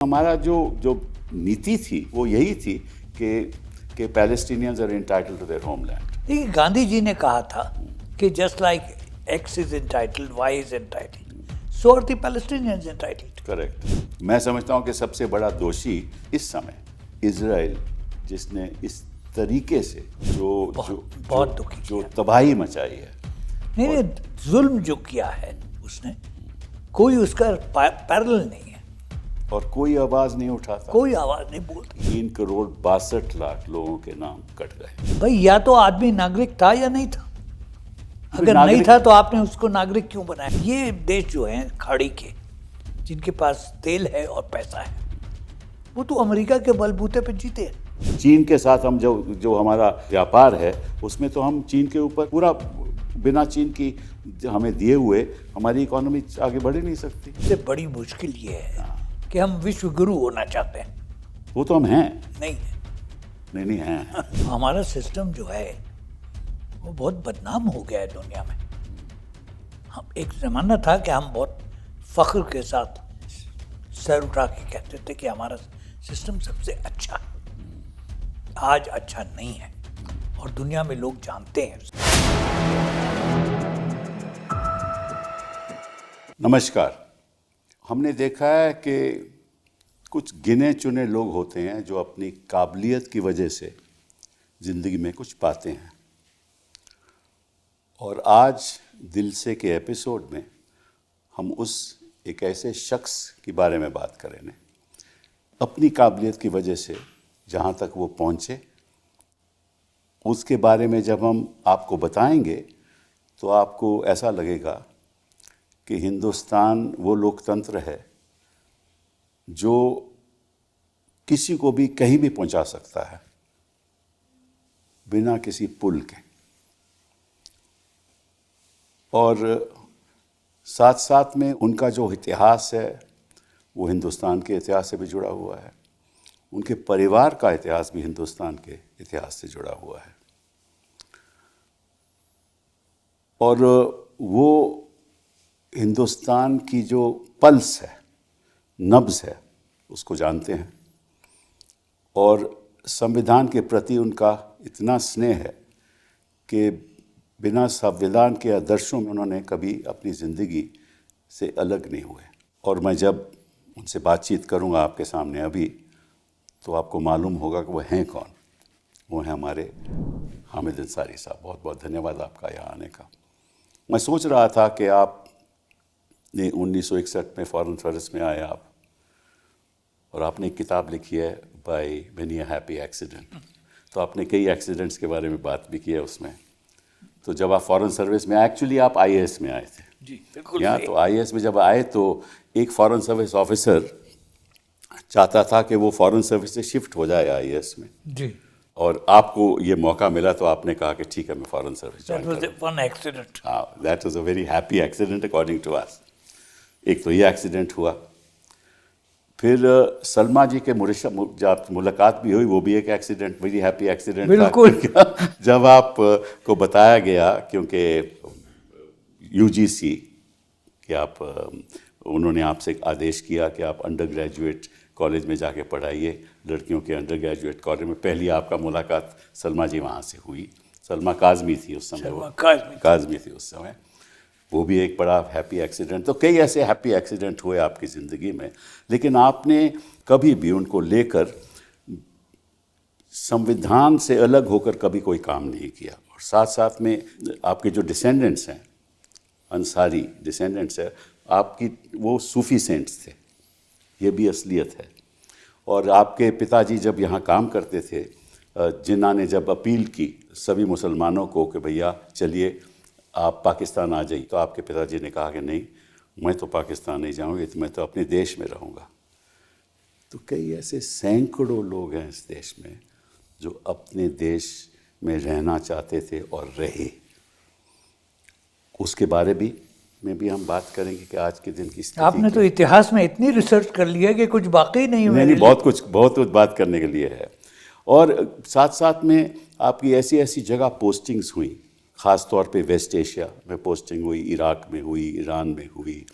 हमारा जो जो नीति थी वो यही थी कि Palestinians are entitled to their homeland. देखिए, गांधी जी ने कहा था कि just like x is entitled, y is entitled, so are the Palestinians entitled. Correct. मैं समझता हूँ कि सबसे बड़ा दोषी इस समय इजराइल, जिसने इस तरीके से बहुत दुखी जो तबाही मचाई है। नहीं, जुल्म जो किया है उसने, कोई उसका पैरेलल नहीं है। और कोई आवाज नहीं उठाता, कोई आवाज नहीं बोलती। 3,62,00,000 लोगों के नाम कट गए। भाई, या तो आदमी नागरिक था या नहीं था। अगर नहीं था तो आपने उसको नागरिक क्यों बनाया? ये देश जो है खाड़ी के, जिनके पास तेल है और पैसा है, वो तो अमेरिका के बलबूते पे जीते हैं। चीन के साथ हम जो हमारा व्यापार है, उसमें तो हम चीन के ऊपर पूरा, बिना चीन की हमें दिए हुए हमारी इकोनॉमी आगे बढ़ ही नहीं सकती। सबसे बड़ी मुश्किल ये है कि हम विश्व गुरु होना चाहते हैं। वो तो हम हैं। नहीं है। नहीं हैं। हमारा सिस्टम जो है वो बहुत बदनाम हो गया है दुनिया में। हम एक ज़माना था कि हम बहुत फख्र के साथ सर उठा के कहते थे कि हमारा सिस्टम सबसे अच्छा है। आज अच्छा नहीं है और दुनिया में लोग जानते हैं। नमस्कार। हमने देखा है कि कुछ गिने चुने लोग होते हैं जो अपनी काबिलियत की वजह से ज़िंदगी में कुछ पाते हैं। और आज दिल से के एपिसोड में हम उस एक ऐसे शख्स के बारे में बात करेंगे, अपनी काबिलियत की वजह से जहाँ तक वो पहुँचे, उसके बारे में जब हम आपको बताएंगे तो आपको ऐसा लगेगा कि हिंदुस्तान वो लोकतंत्र है जो किसी को भी कहीं भी पहुंचा सकता है बिना किसी पुल के। और साथ साथ में उनका जो इतिहास है वो हिंदुस्तान के इतिहास से भी जुड़ा हुआ है। उनके परिवार का इतिहास भी हिंदुस्तान के इतिहास से जुड़ा हुआ है। और वो हिंदुस्तान की जो पल्स है, नब्ज़ है, उसको जानते हैं। और संविधान के प्रति उनका इतना स्नेह है कि बिना संविधान के आदर्शों में उन्होंने कभी अपनी ज़िंदगी से अलग नहीं हुए। और मैं जब उनसे बातचीत करूंगा आपके सामने अभी, तो आपको मालूम होगा कि वो हैं कौन। वो हैं हमारे हामिद अंसारी साहब। बहुत बहुत धन्यवाद आपका यहाँ आने का। मैं सोच रहा था कि आपने 1961 में फ़ॉरेन सर्विस में आए आप, और आपने एक किताब लिखी है by many a happy accident. तो आपने कई एक्सीडेंट्स के बारे में बात भी की है उसमें। तो जब आप फ़ॉरेन सर्विस में, एक्चुअली आप आईएएस में आए थे। जी बिल्कुल। यहाँ तो आईएएस में जब आए तो एक फ़ॉरेन सर्विस ऑफिसर चाहता था कि वो फ़ॉरेन सर्विस से शिफ्ट हो जाए आईएएस में। जी। और आपको ये मौका मिला तो आपने कहा कि ठीक है, मैं फ़ॉरेन सर्विस ज्वाइन करूँ। That was one accident. हाँ, that was a very happy accident according to us. एक तो ये एक्सीडेंट हुआ। फिर सलमा जी के जब मुलाकात भी हुई, वो भी एक एक्सीडेंट, वेरी हैप्पी एक्सीडेंट था। बिल्कुल। जब आप को बताया गया, क्योंकि यूजीसी कि आप, उन्होंने आपसे एक आदेश किया कि आप अंडर ग्रेजुएट कॉलेज में जाके पढ़ाइए, लड़कियों के अंडर ग्रेजुएट कॉलेज में। पहली आपका मुलाकात सलमा जी वहाँ से हुई। सलमा काज़मी थी उस समय, वो काज़मी थी उस समय। वो भी एक बड़ा हैप्पी एक्सीडेंट। तो कई ऐसे हैप्पी एक्सीडेंट हुए आपकी ज़िंदगी में, लेकिन आपने कभी भी उनको लेकर संविधान से अलग होकर कभी कोई काम नहीं किया। और साथ साथ में आपके जो डिसेंडेंट्स हैं, अंसारी डिसेंडेंट्स हैं आपकी, वो सूफ़ी सेंट्स थे। ये भी असलियत है। और आपके पिताजी जब यहाँ काम करते थे, जिन्ना ने जब अपील की सभी मुसलमानों को कि भैया चलिए आप पाकिस्तान आ जाइए, तो आपके पिताजी ने कहा कि नहीं, मैं तो पाकिस्तान नहीं जाऊँगी, तो मैं तो अपने देश में रहूँगा। तो कई ऐसे सैकड़ों लोग हैं इस देश में जो अपने देश में रहना चाहते थे और रहे। उसके बारे में भी हम बात करेंगे कि आज के दिन की स्थिति। आपने तो इतिहास में इतनी रिसर्च कर लिया कि कुछ बाकी नहीं हुआ। नहीं, बहुत कुछ बात करने के लिए है। और साथ साथ में आपकी ऐसी ऐसी जगह पोस्टिंग्स हुई, ख़ास तौर पे वेस्ट एशिया में पोस्टिंग हुई, इराक में हुई, ईरान में हुई,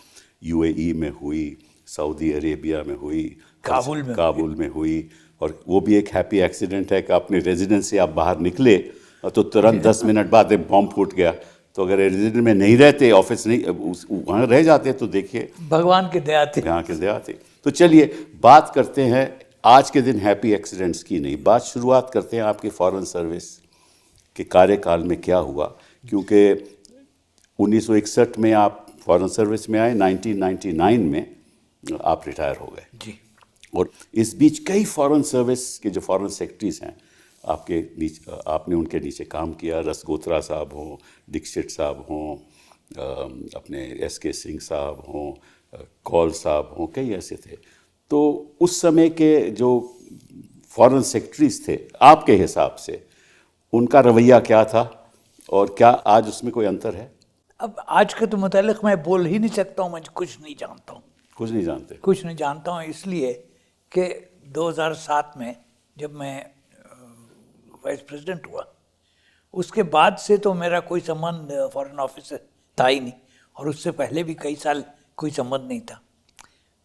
यूएई में हुई, सऊदी अरेबिया में हुई, काबुल में हुई, और वो भी एक हैप्पी एक्सीडेंट है कि अपने रेजिडेंस से आप बाहर निकले तो तुरंत 10 मिनट बाद एक बॉम्ब फूट गया। तो अगर रेजिडेंट में नहीं रहते, ऑफिस नहीं वहाँ रह जाते, तो देखिए भगवान की दया थी। यहाँ के दया थी। तो चलिए बात करते हैं आज के दिन हैप्पी एक्सीडेंट्स की नहीं, बात शुरुआत करते हैं आपकी फॉरेन सर्विस के कार्यकाल में क्या हुआ, क्योंकि 1961 में आप फॉरेन सर्विस में आए, 1999 में आप रिटायर हो गए जी। और इस बीच कई फॉरेन सर्विस के जो फॉरेन सेक्रेटरीज हैं आपके नीचे, आपने उनके नीचे काम किया। रसगोत्रा साहब हों, दीक्षित साहब हों, अपने एस.के. सिंह साहब हों, कौल साहब हों, कई ऐसे थे। तो उस समय के जो फॉरेन सेक्रेटरीज थे आपके हिसाब से उनका रवैया क्या था, और क्या आज उसमें कोई अंतर है? अब आज के तो मुतालिक मैं बोल ही नहीं सकता हूँ, मैं कुछ नहीं जानता हूँ। कुछ नहीं जानते? कुछ नहीं जानता हूँ इसलिए कि 2007 में जब मैं वाइस प्रेसिडेंट हुआ, उसके बाद से तो मेरा कोई संबंध फॉरेन ऑफिस से था ही नहीं, और उससे पहले भी कई साल कोई संबंध नहीं था।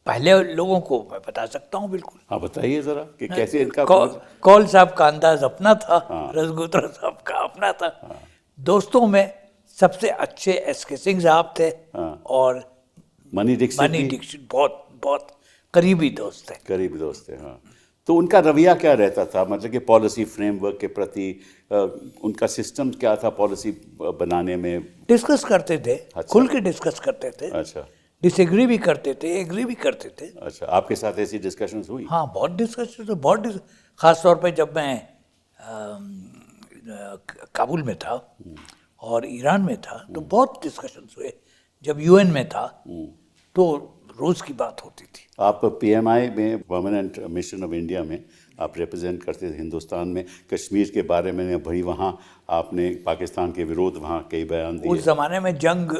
पहले लोगों को मैं बता सकता हूँ बिल्कुल। हाँ बताइए ज़रा कि कैसे इनका कौल साहब का अंदाज अपना था, रसगोत्रा साहब का अपना था। दोस्तों में सबसे अच्छे एस.के. सिंह साहब थे, और मनी दीक्षित बहुत बहुत करीबी दोस्त थे। करीबी दोस्त थे, हाँ। तो उनका रवैया क्या रहता था, मतलब कि पॉलिसी फ्रेमवर्क के प्रति उनका सिस्टम क्या था पॉलिसी बनाने में? डिस्कस करते थे, खुल के डिस्कस करते थे। अच्छा। डिसएग्री भी करते थे, एग्री भी करते थे। अच्छा, आपके साथ ऐसी डिस्कशंस हुई? हाँ, बहुत डिस्कशन, खास तौर पे जब मैं काबुल में था और ईरान में था तो बहुत डिस्कशंस हुए। जब यूएन में था तो रोज़ की बात होती थी। आप पीएमआई में, परमानेंट मिशन ऑफ इंडिया में आप रिप्रेजेंट करते थे हिंदुस्तान में। कश्मीर के बारे में भाई वहाँ आपने पाकिस्तान के विरोध वहाँ कई बयान दिए। उस ज़माने में जंग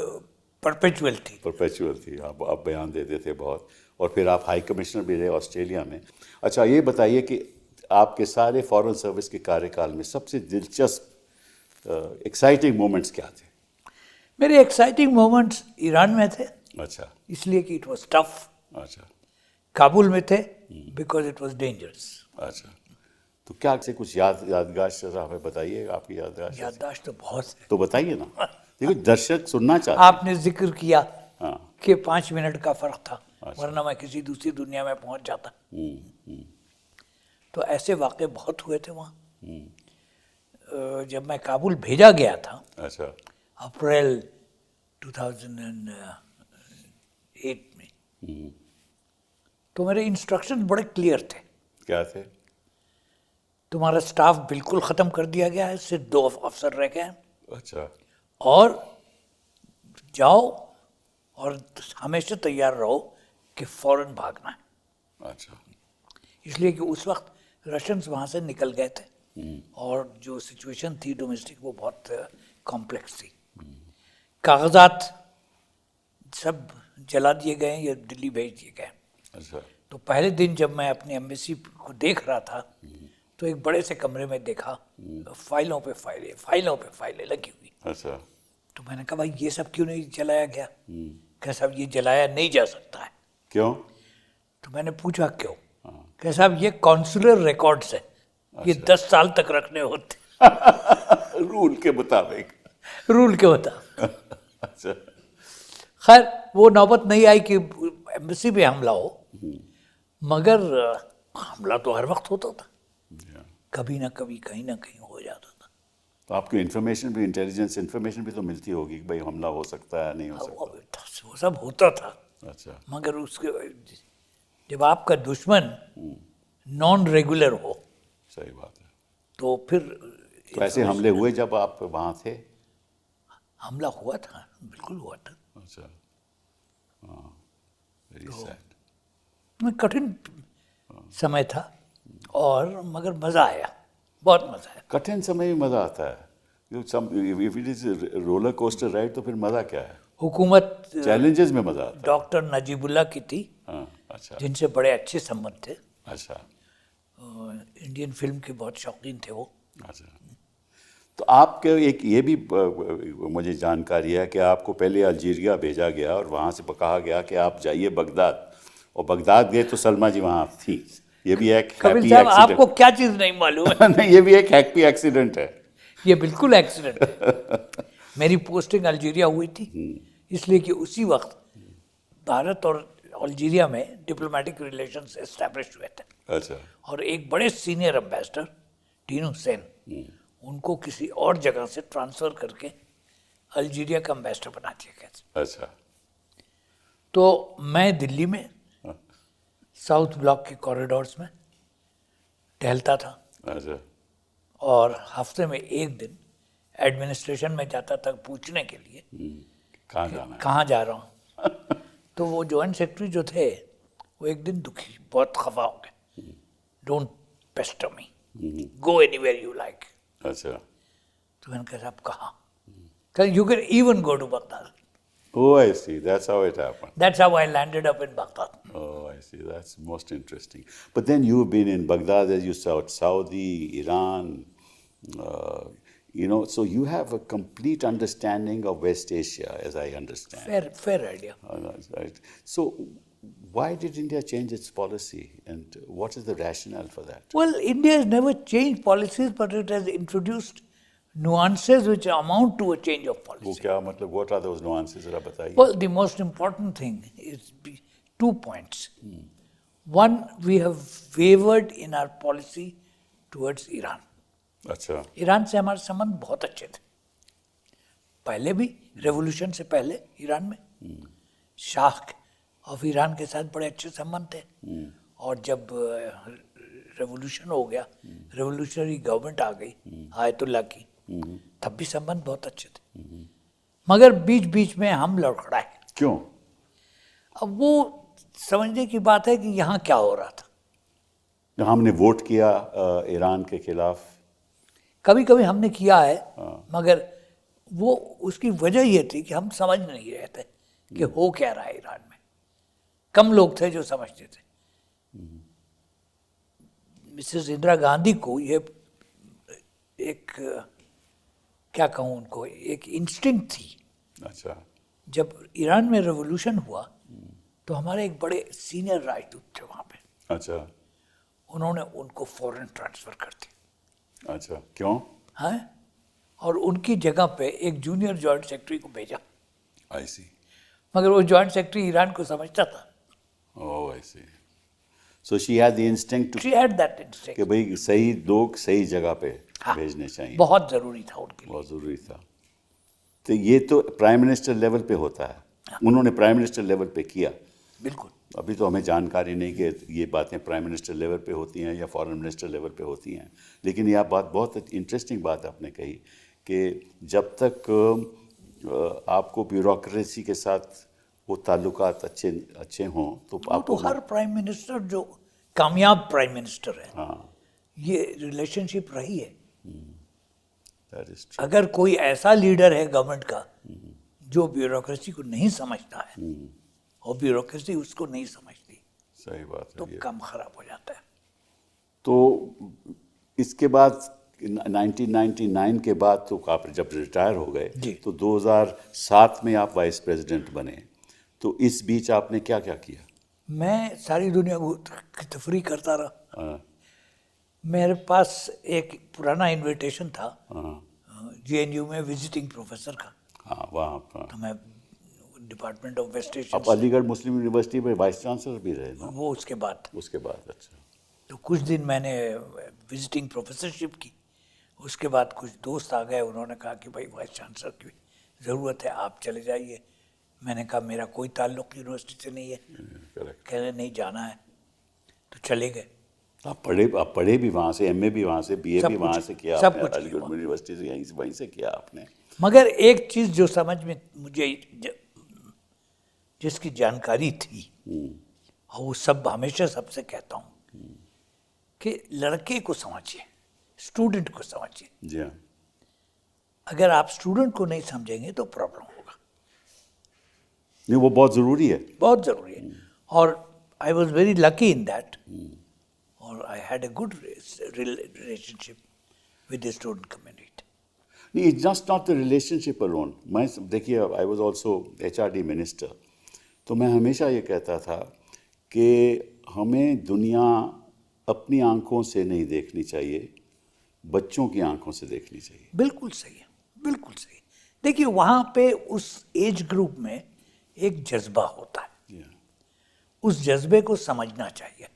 परपेचुअल थी, आप बयान देते थे बहुत। और फिर आप हाई कमिश्नर भी रहे ऑस्ट्रेलिया में। अच्छा, ये बताइए कि आपके सारे फॉरेन सर्विस के कार्यकाल में सबसे दिलचस्प एक्साइटिंग मोमेंट्स क्या थे? मेरे एक्साइटिंग मोमेंट्स ईरान में थे। अच्छा। इसलिए कि इट वाज टफ। अच्छा। काबुल में थे बिकॉज इट वाज डेंजरस। अच्छा, तो क्या से कुछ याददाश्त हमें बताइए, आपकी याददाश्त तो बहुत है। तो बताइए ना, देखो दर्शक सुनना चाहते हैं। आपने जिक्र किया कि 5 मिनट का फर्क था। अच्छा। वरना मैं किसी दूसरी दुनिया में पहुंच जाता। तो ऐसे वाक़े बहुत हुए थे वहाँ। जब मैं काबुल भेजा गया था, अच्छा, अप्रैल 2008 में, तो मेरे इंस्ट्रक्शन बड़े क्लियर थे। क्या थे? तुम्हारा स्टाफ बिल्कुल ख़त्म कर दिया गया है, सिर्फ 2 अफसर रह गए हैं। अच्छा। और जाओ और हमेशा तैयार रहो कि फ़ौरन भागना है। अच्छा। इसलिए कि उस वक्त रशियंस वहाँ से निकल गए थे और जो सिचुएशन थी डोमेस्टिक वो बहुत कॉम्प्लेक्स थी। कागजात सब जला दिए गए या दिल्ली भेज दिए गए। अच्छा। तो पहले दिन जब मैं अपनी एम्बेसी को देख रहा था तो एक बड़े से कमरे में देखा फाइलों पे फाइलें लगी हुई। अच्छा। तो मैंने कहा भाई ये सब क्यों नहीं जलाया गया? क्या साहब ये जलाया नहीं जा सकता है। क्यों? तो मैंने पूछा क्यों? क्या साहब ये कॉन्सुलर रिकॉर्ड्स है। ये 10 साल तक रखने होते रूल के मुताबिक। अच्छा। खैर वो नौबत नहीं आई कि एम्बेसी पे हमला हो, मगर हमला तो हर वक्त होता था, कभी ना कभी कहीं ना कहीं हो जाता था। तो आपको इन्फॉर्मेशन भी, इंटेलिजेंस इन्फॉर्मेशन भी तो मिलती होगी कि भाई हमला हो सकता है, नहीं हो सकता? वो सब होता था। अच्छा। मगर उसके जब आपका दुश्मन नॉन रेगुलर हो, सही बात है, तो फिर तो ऐसे हमले हुए जब आप वहाँ थे? हमला हुआ था, बिल्कुल हुआ था। अच्छा। हाँ, वेरी सैड। कठिन समय था और मगर मज़ा आया, बहुत मज़ा आया। कठिन समय में मज़ा आता है। If it is roller coaster ride तो फिर मज़ा क्या है? हुकूमत चैलेंजेस में मज़ा आता है। डॉक्टर नजीबुल्ला की थी। अच्छा। जिनसे बड़े अच्छे संबंध थे। अच्छा। इंडियन फिल्म के बहुत शौकीन थे वो। अच्छा। तो आपके एक ये भी मुझे जानकारी है कि आपको पहले अल्जीरिया भेजा गया और वहाँ से कहा गया कि आप जाइए बगदाद और बगदाद गए तो सलमा जी वहाँ थी। ये भी एक कपिल हैप्पी साहब, आपको एक्सीडेंट। क्या चीज नहीं मालूम है? नहीं, ये भी एक हैप्पी एक्सीडेंट है। ये बिल्कुल एक्सीडेंट है। मेरी पोस्टिंग अल्जीरिया हुई थी, इसलिए कि उसी वक्त भारत और अल्जीरिया में डिप्लोमेटिक रिलेशंस एस्टैब्लिश हुए थे। अच्छा। और एक बड़े सीनियर एम्बेसडर टीनू हुसैन, उनको किसी और जगह से ट्रांसफर करके अल्जीरिया का एम्बेसडर बना दिया गया। अच्छा। तो मैं दिल्ली में साउथ ब्लॉक के कॉरिडोर्स में टहलता था अच्छा। और हफ्ते में एक दिन एडमिनिस्ट्रेशन में जाता था पूछने के लिए कहाँ जाना है? कहाँ जा रहा हूँ। तो वो जॉइंट सेक्रेटरी जो थे वो एक दिन दुखी, बहुत खफा हो गए। Don't pester me, go anywhere you like. अच्छा। तो मैंने कहा साहब कहाँ? You can even go to Baghdad. Oh, I see. That's how it happened. That's how I landed up in Baghdad. Oh, I see. That's most interesting. But then you've been in Baghdad, as you said, Saudi, Iran, so you have a complete understanding of West Asia, as I understand. Fair idea. That's right. So why did India change its policy, and what is the rationale for that? Well, India has never changed policies, but it has introduced nuances which amount to a change of वो policy. क्या मतलब? What are those nuances? जरा बताइए. Well, the most important thing is 2 points. One, we have wavered in our policy towards Iran. अच्छा. Iran से हमारे संबंध बहुत अच्छे थे, पहले भी, रेवोल्यूशन से पहले ईरान में शाह ऑफ ईरान के साथ बड़े अच्छे संबंध थे। और जब रेवोल्यूशन हो गया, रेवोल्यूशनरी गवर्नमेंट आ गई आयतुल्ला की, तब भी संबंध बहुत अच्छे थे। मगर बीच बीच में हम लड़खड़ाए। क्यों? अब वो समझने की बात है कि यहाँ क्या हो रहा था। हमने वोट किया ईरान के खिलाफ। कभी कभी हमने किया है, मगर वो उसकी वजह ये थी कि हम समझ नहीं रहे थे कि हो क्या रहा है ईरान में। कम लोग थे जो समझते थे। मिसेस इंदिरा गांधी को ये एक, क्या कहूँ उनको, एक इंस्टिंक्ट थी। अच्छा। जब ईरान में रेवोल्यूशन हुआ तो हमारे एक बड़े सीनियर राजदूत थे वहाँ पे। अच्छा। उन्होंने उनको फॉरेन ट्रांसफर कर दिया। अच्छा, क्यों? हैं? और उनकी जगह पे एक जूनियर जॉइंट सेक्रेटरी को भेजा। आई सी। मगर वो जॉइंट सेक्रेटरी ईरान को समझता था। Oh, I see. So she had the instinct she had that instinct कि भाई सही लोग सही जगह पे भेजने चाहिए। बहुत ज़रूरी था उनके लिए। बहुत ज़रूरी था। तो ये तो प्राइम मिनिस्टर लेवल पे होता है। उन्होंने प्राइम मिनिस्टर लेवल पे किया। बिल्कुल। अभी तो हमें जानकारी नहीं कि ये बातें प्राइम मिनिस्टर लेवल पे होती हैं या फॉरेन मिनिस्टर लेवल पे होती हैं, लेकिन यह बात बहुत इंटरेस्टिंग बात आपने कही कि जब तक आपको ब्यूरोक्रेसी के साथ वो ताल्लुकात अच्छे हों तो आपको हर प्राइम मिनिस्टर जो कामयाब प्राइम मिनिस्टर है, हाँ, ये रिलेशनशिप रही है। That is true. अगर कोई ऐसा लीडर है गवर्नमेंट का जो ब्यूरोक्रेसी को नहीं समझता है और ब्यूरोक्रेसी उसको नहीं समझती, सही बात है। तो काम खराब हो जाता है। तो इसके बाद 1999 के बाद तो आप जब रिटायर हो गए तो 2007 में आप वाइस प्रेसिडेंट बने। तो इस बीच आपने क्या क्या किया? मैं सारी दुनिया को तफरी करता रहा। हाँ, मेरे पास एक पुराना इनविटेशन था हाँ, JNU में विजिटिंग प्रोफेसर का। हाँ, वहाँ पर तो मैं डिपार्टमेंट ऑफ वेस्ट एशिया, आप अलीगढ़ मुस्लिम यूनिवर्सिटी में वाइस चांसलर भी रहे ना? वो उसके बाद। अच्छा। तो कुछ दिन मैंने विजिटिंग प्रोफेसरशिप की। उसके बाद कुछ दोस्त आ गए, उन्होंने कहा कि भाई वाइस चांसलर की ज़रूरत है, आप चले जाइए। मैंने कहा मेरा कोई ताल्लुक़ यूनिवर्सिटी से नहीं है। कहने नहीं जाना है, तो चले गए। आप पढ़े भी वहाँ से, MA भी वहाँ से, BA भी वहाँ से किया सब आपने, कुछ अलीगढ़ यूनिवर्सिटी से वहीं से किया आपने। मगर एक चीज़ जो समझ में मुझे जिसकी जानकारी थी, और वो सब हमेशा सबसे कहता हूँ कि लड़के को समझिए, स्टूडेंट को समझिए। जी हाँ। अगर आप स्टूडेंट को नहीं समझेंगे तो प्रॉब्लम होगा। नहीं, वो बहुत ज़रूरी है। बहुत ज़रूरी है। और I was very lucky in that, और I had a good relationship with the student community. नहीं, it's just not the relationship alone. मैं देखिए, I was also HRD minister, तो मैं हमेशा ये कहता था कि हमें दुनिया अपनी आंखों से नहीं देखनी चाहिए, बच्चों की आंखों से देखनी चाहिए। बिल्कुल सही है, बिल्कुल सही। देखिए वहाँ पे उस एज ग्रुप में एक जज्बा होता है, Yeah. उस जज्बे को समझना चाहिए।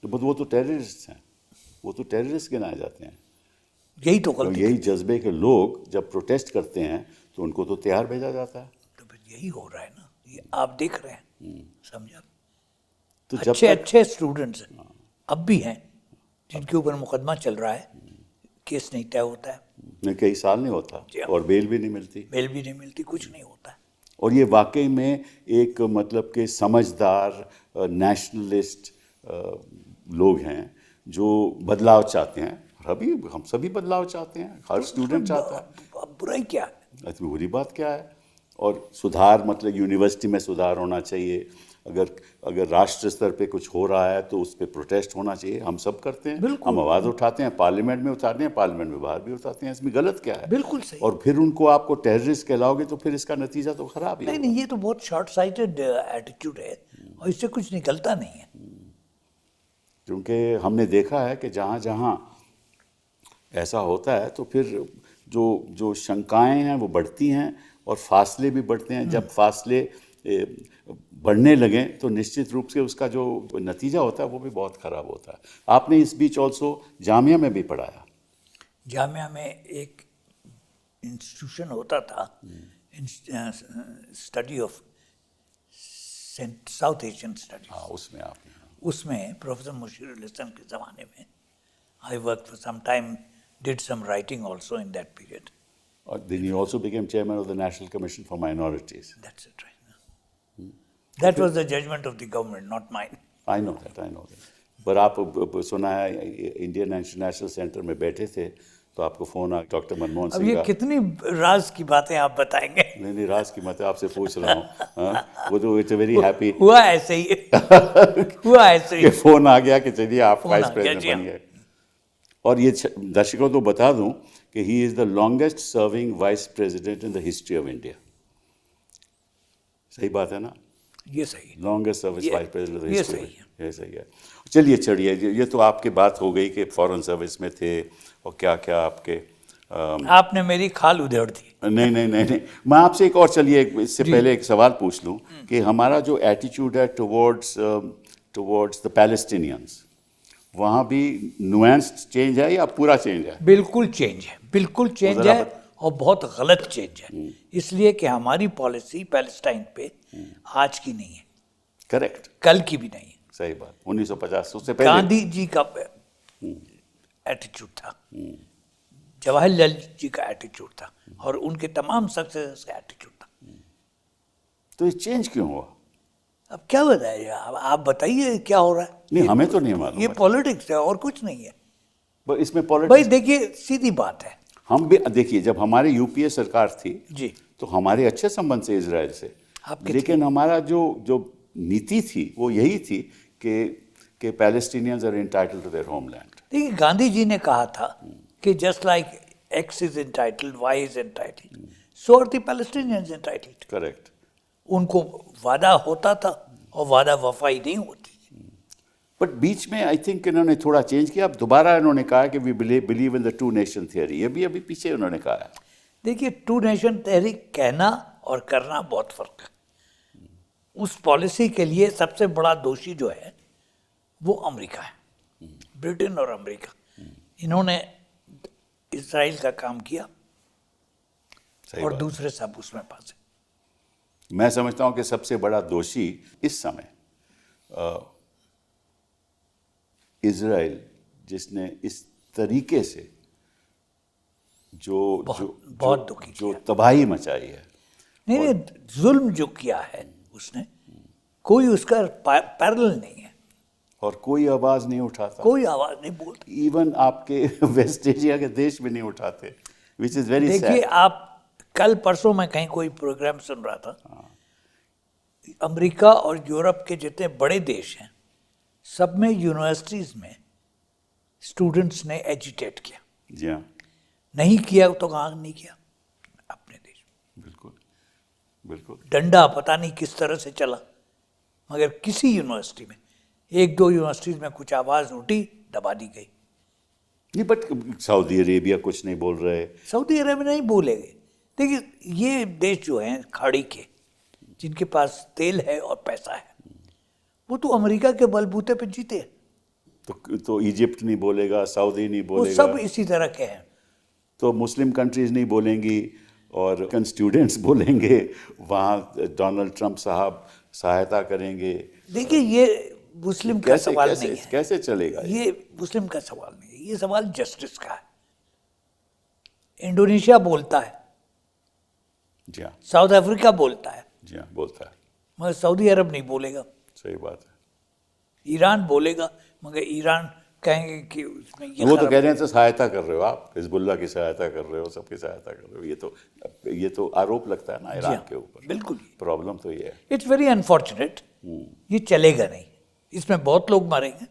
तो वो तो टेररिस्ट हैं, वो तो टेररिस्ट गिनाए जाते हैं। यही तो तो गलती यही जज्बे के लोग जब प्रोटेस्ट करते हैं तो उनको तो तैयार भेजा जाता है। तो फिर यही हो रहा है ना, ये आप देख रहे हैं, समझा। तो जब अच्छे तक अच्छे स्टूडेंट्स अब भी हैं जिनके ऊपर मुकदमा चल रहा है, केस नहीं तय होता है, में कई साल नहीं होता जी हाँ। और बेल भी नहीं मिलती। बेल भी नहीं मिलती, कुछ नहीं होता है। और ये वाकई में एक मतलब के समझदार नेशनलिस्ट लोग हैं जो बदलाव चाहते हैं। अभी हम सभी बदलाव चाहते हैं, हर स्टूडेंट चाहता है। अब बुराई क्या है? इसमें बुरी बात क्या है? और सुधार मतलब यूनिवर्सिटी में सुधार होना चाहिए। अगर राष्ट्र स्तर पे कुछ हो रहा है तो उस पर प्रोटेस्ट होना चाहिए। हम सब करते हैं, बिल्कुल। हम आवाज़ उठाते हैं, पार्लियामेंट में उठाते हैं, पार्लियामेंट में बाहर भी उठाते हैं। इसमें गलत क्या है? बिल्कुल सही। और फिर उनको आपको टेररिस्ट कहलाओगे तो फिर इसका नतीजा तो खराब ही नहीं होगा। नहीं, ये तो बहुत शॉर्ट साइटेड एटीट्यूड है और इससे कुछ निकलता नहीं है। क्योंकि हमने देखा है कि जहाँ जहाँ ऐसा होता है तो फिर जो शंकाएं हैं वो बढ़ती हैं और फासले भी बढ़ते हैं। जब फासले बढ़ने लगें तो निश्चित रूप से उसका जो नतीजा होता है वो भी बहुत ख़राब होता है। आपने इस बीच ऑल्सो जामिया में भी पढ़ाया। जामिया में एक इंस्टीट्यूशन होता था, study of south Asian studies. हाँ, उसमें आप उसमें प्रोफेसर मुशीरुल हसन के ज़माने में I work for some time, did some writing also in that period. और then you also became chairman of the National Commission for Minorities. That's it, right. That was the judgment of the government, not mine. I know that. पर आप सुना है Indian international centre में बैठे थे तो आपको फ़ोन आ डॉक्टर मनमोहन अब सिंह ये का। कितनी राज की बातें आप बताएंगे? नहीं राज की मत आपसे पूछ रहा हूँ। हाँ, वो तो इट्स वेरी हैप्पी हुआ ऐसे ही हुआ ऐसे कि ही। फ़ोन आ गया कि चलिए आप फ़ोन वाइस आ गया, प्रेसिडेंट जी बन गए। और ये दर्शकों को बता दूं कि he is the longest serving vice president in the history of India. सही बात है ना? ये सही है। लॉन्गेस्ट सर्विस ये- वाइस प्रेसिडेंट ऑफ द ये हिस्ट्री। सही है। ये सही है। चलिए चढ़िए, ये तो आपकी बात हो गई कि फॉरेन सर्विस में थे और क्या क्या आपके आपने मेरी खाल उधेड़ दी। नहीं, मैं आपसे एक और, चलिए इससे पहले एक सवाल पूछ लूं कि हमारा जो एटीट्यूड है टुवर्ड्स द पैलेस्टीनियंस, वहाँ भी नुएंस चेंज है या पूरा चेंज है? बिल्कुल चेंज है, बिल्कुल चेंज जरा है और बहुत गलत चेंज है। इसलिए कि हमारी पॉलिसी पैलेस्टाइन पे आज की नहीं है, करेक्ट, कल की भी नहीं है। सही बात। 1950 उससे पहले गांधी जी का एटीट्यूड था, जवाहरलाल जी का एटीट्यूड था और उनके तमाम सक्सेसर्स का एटीट्यूड था। तो ये चेंज क्यों हुआ? अब क्या बताइए, आप बताइए क्या हो रहा है। नहीं, हमें तो नहीं मालूम ये है। पॉलिटिक्स है और कुछ नहीं है। पर इसमें भाई पॉलिटिक्स देखिए सीधी बात है हम भी देखिए, जब हमारी यूपीए सरकार थी जी, तो हमारे अच्छे संबंध से इजराइल से, आपके लेकिन हमारा जो नीति थी वो यही थी कि Palestinians are entitled to their homeland. देखिए गांधी जी ने कहा था कि just like x is entitled, y is entitled, so are the Palestinians entitled. Correct. उनको वादा होता था और वादा वफाई नहीं होती। बट बीच में आई थिंक इन्होंने थोड़ा चेंज किया। अब दोबारा इन्होंने कहा कि we believe in the two nation theory. ये भी अभी पीछे उन्होंने कहा है। देखिए टू नेशन तहरीक कहना और करना बहुत फर्क है। उस पॉलिसी के लिए सबसे बड़ा दोषी जो है वो अमेरिका है, ब्रिटेन और अमेरिका। इन्होंने इजराइल का काम किया सही और बात। दूसरे सब उसमें फंसे। मैं समझता हूँ कि सबसे बड़ा दोषी इस समय इजराइल, जिसने इस तरीके से बहुत दुखी जो तबाही मचाई है। नहीं, जुल्म जो किया है उसने, कोई उसका पैरेलल नहीं है। और कोई आवाज नहीं उठाता, कोई आवाज नहीं बोलता। इवन आपके वेस्ट एशिया के देश भी नहीं उठाते, विच इज वेरी देखिए सैड। आप कल परसों मैं कहीं कोई प्रोग्राम सुन रहा था, अमेरिका और यूरोप के जितने बड़े देश हैं सब में यूनिवर्सिटीज में स्टूडेंट्स ने एजिटेट किया। जी हाँ, नहीं किया तो कहाँ नहीं किया, अपने देश में। बिल्कुल बिल्कुल। डंडा पता नहीं किस तरह से चला, मगर किसी यूनिवर्सिटी में, एक दो यूनिवर्सिटीज में कुछ आवाज़ उठी, दबा दी गई। नहीं, बट सऊदी अरेबिया कुछ नहीं बोल रहे। सऊदी अरेबिया नहीं बोलेंगे। देखिए ये देश जो हैं खाड़ी के, जिनके पास तेल है और पैसा है, वो तो अमेरिका के बलबूते पे जीते हैं। तो इजिप्ट नहीं बोलेगा, सऊदी नहीं वो बोलेगा, सब इसी तरह के हैं। तो मुस्लिम कंट्रीज नहीं बोलेंगी और स्टूडेंट्स बोलेंगे, वहाँ डोनाल्ड ट्रंप साहब सहायता करेंगे। देखिए ये मुस्लिम का सवाल नहीं है। कैसे चलेगा ये मुस्लिम का सवाल नहीं है, ये सवाल जस्टिस का है। इंडोनेशिया बोलता है, जी हाँ, साउथ अफ्रीका बोलता है, जी हाँ, बोलता है। मगर सऊदी अरब नहीं बोलेगा। सही बात है। ईरान बोलेगा, मगर ईरान कहेंगे कि उसमें ये वो तो खराब- कह रहे हैं तो सहायता कर रहे हो आप, हिजबुल्लाह की सहायता कर रहे हो, सबकी सहायता कर रहे हो। ये तो आरोप लगता है ना जी ईरान हाँ, के ऊपर। बिल्कुल। प्रॉब्लम तो ये है। It's very unfortunate. ये चलेगा नहीं, इसमें बहुत लोग मरेंगे,